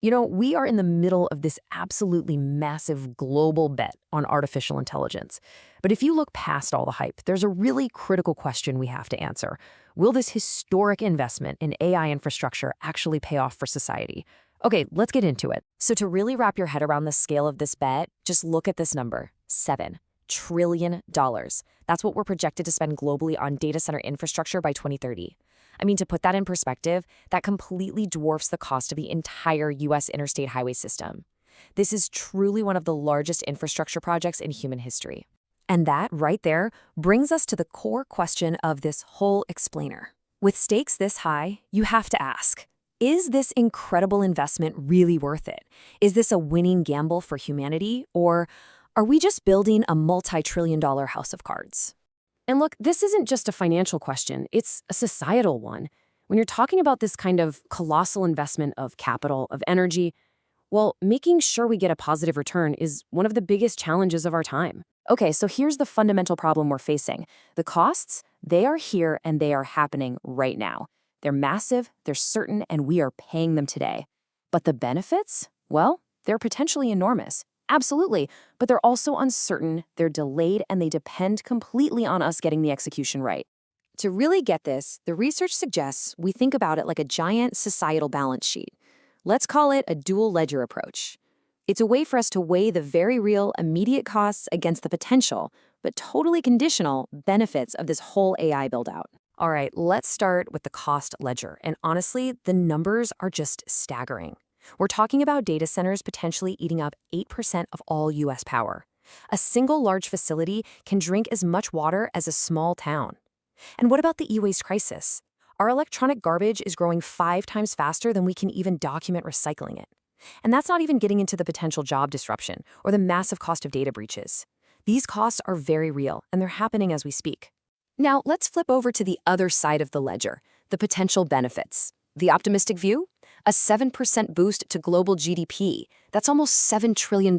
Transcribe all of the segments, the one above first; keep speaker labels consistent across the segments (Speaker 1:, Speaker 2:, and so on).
Speaker 1: We are in the middle of this absolutely massive global bet on artificial intelligence. But if you look past all the hype, there's a really critical question we have to answer. Will this historic investment in AI infrastructure actually pay off for society? Okay, let's get into it.
Speaker 2: So to really wrap your head around the scale of this bet, just look at this number, $7 trillion. That's what we're projected to spend globally on data center infrastructure by 2030. I mean, to put that in perspective, that completely dwarfs the cost of the entire U.S. interstate highway system. This is truly one of the largest infrastructure projects in human history.
Speaker 3: And that, right there, brings us to the core question of this whole explainer. With stakes this high, you have to ask, is this incredible investment really worth it? Is this a winning gamble for humanity, or are we just building a multi-trillion-dollar house of cards?
Speaker 1: And look, this isn't just a financial question, it's a societal one. When you're talking about this kind of colossal investment of capital, of energy, well, making sure we get a positive return is one of the biggest challenges of our time. Okay, so here's the fundamental problem we're facing. The costs, they are here and they are happening right now. They're massive, they're certain, and we are paying them today. But the benefits? Well, they're potentially enormous. Absolutely, but they're also uncertain, they're delayed, and they depend completely on us getting the execution right.
Speaker 3: To really get this, the research suggests we think about it like a giant societal balance sheet. Let's call it a dual ledger approach. It's a way for us to weigh the very real, immediate costs against the potential, but totally conditional, benefits of this whole AI build-out.
Speaker 1: All right, let's start with the cost ledger. And honestly, the numbers are just staggering. We're talking about data centers potentially eating up 8% of all U.S. power. A single large facility can drink as much water as a small town. And what about the e-waste crisis? Our electronic garbage is growing 5 times faster than we can even document recycling it. And that's not even getting into the potential job disruption or the massive cost of data breaches. These costs are very real, and they're happening as we speak. Now, let's flip over to the other side of the ledger, the potential benefits. The optimistic view? A 7% boost to global GDP. That's almost $7 trillion.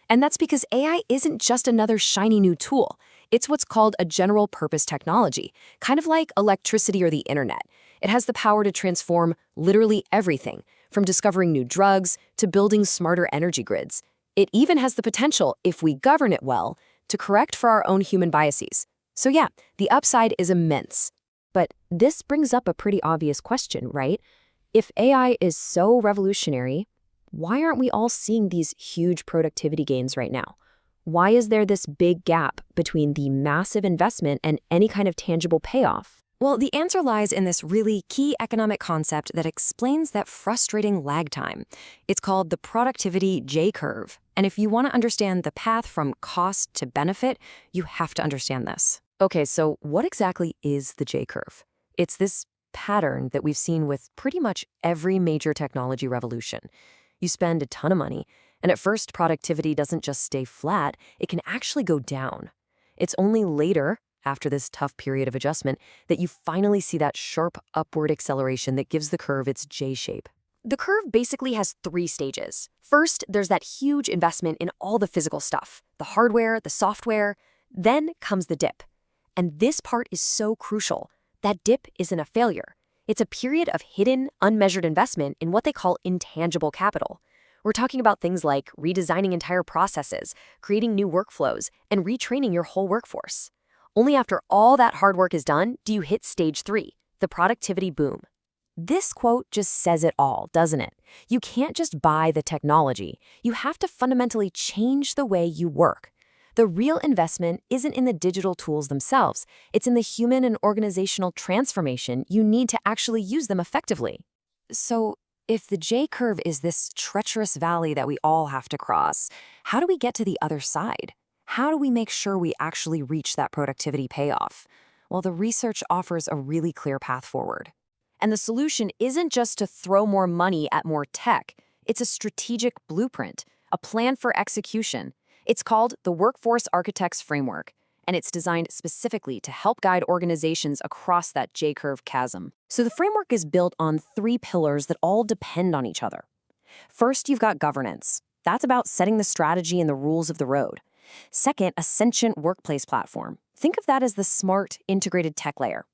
Speaker 1: And that's because AI isn't just another shiny new tool. It's what's called a general-purpose technology, kind of like electricity or the internet. It has the power to transform literally everything, from discovering new drugs to building smarter energy grids. It even has the potential, if we govern it well, to correct for our own human biases. So yeah, the upside is immense. But this brings up a pretty obvious question, right? If AI is so revolutionary, why aren't we all seeing these huge productivity gains right now? Why is there this big gap between the massive investment and any kind of tangible payoff?
Speaker 3: Well, the answer lies in this really key economic concept that explains that frustrating lag time. It's called the productivity J-curve. And if you want to understand the path from cost to benefit, you have to understand this.
Speaker 1: Okay, so what exactly is the J-curve? It's this pattern that we've seen with pretty much every major technology revolution. You spend a ton of money, and at first productivity doesn't just stay flat, it can actually go down. It's only later, after this tough period of adjustment, that you finally see that sharp upward acceleration that gives the curve its J shape.
Speaker 3: The curve basically has 3 stages. First, there's that huge investment in all the physical stuff, the hardware, the software. Then comes the dip. And this part is so crucial. That dip isn't a failure. It's a period of hidden, unmeasured investment in what they call intangible capital. We're talking about things like redesigning entire processes, creating new workflows, and retraining your whole workforce. Only after all that hard work is done do you hit stage 3, the productivity boom. This quote just says it all, doesn't it? You can't just buy the technology. You have to fundamentally change the way you work. The real investment isn't in the digital tools themselves. It's in the human and organizational transformation you need to actually use them effectively. So, if the J-curve is this treacherous valley that we all have to cross, how do we get to the other side? How do we make sure we actually reach that productivity payoff? Well, the research offers a really clear path forward. And the solution isn't just to throw more money at more tech. It's a strategic blueprint, a plan for execution. It's called the Workforce Architects Framework, and it's designed specifically to help guide organizations across that J-curve chasm. So the framework is built on 3 pillars that all depend on each other. First, you've got governance. That's about setting the strategy and the rules of the road. Second, a sentient workplace platform. Think of that as the smart, integrated tech layer.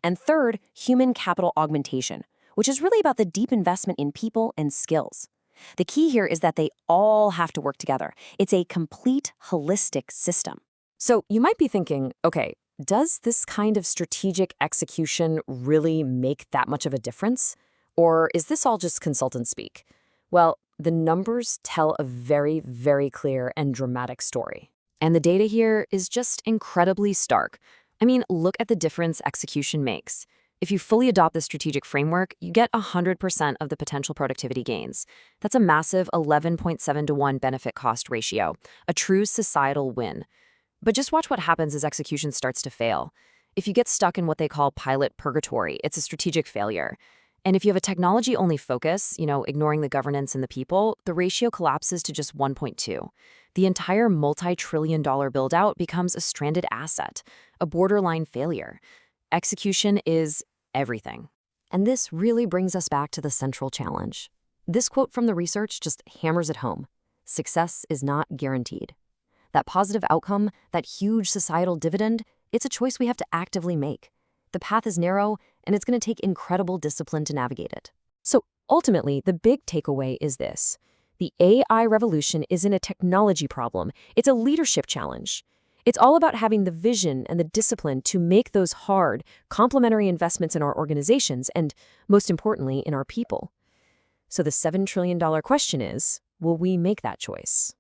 Speaker 3: And third, human capital augmentation, which is really about the deep investment in people and skills. The key here is that they all have to work together. It's a complete, holistic system.
Speaker 1: So you might be thinking, okay, does this kind of strategic execution really make that much of a difference? Or is this all just consultant speak? Well, the numbers tell a very, very clear and dramatic story. And the data here is just incredibly stark. I mean, look at the difference execution makes. If you fully adopt the strategic framework, you get 100% of the potential productivity gains. That's a massive 11.7 to 1 benefit-cost ratio, a true societal win. But just watch what happens as execution starts to fail. If you get stuck in what they call pilot purgatory, it's a strategic failure. And if you have a technology-only focus, ignoring the governance and the people, the ratio collapses to just 1.2. The entire multi-trillion-dollar build-out becomes a stranded asset, a borderline failure. Execution is everything.
Speaker 3: And this really brings us back to the central challenge. This quote from the research just hammers it home. Success is not guaranteed. That positive outcome, that huge societal dividend, it's a choice we have to actively make. The path is narrow, and it's going to take incredible discipline to navigate it.
Speaker 1: So ultimately, the big takeaway is this. The AI revolution isn't a technology problem. It's a leadership challenge. It's all about having the vision and the discipline to make those hard, complementary investments in our organizations and, most importantly, in our people. So the $7 trillion question is, will we make that choice?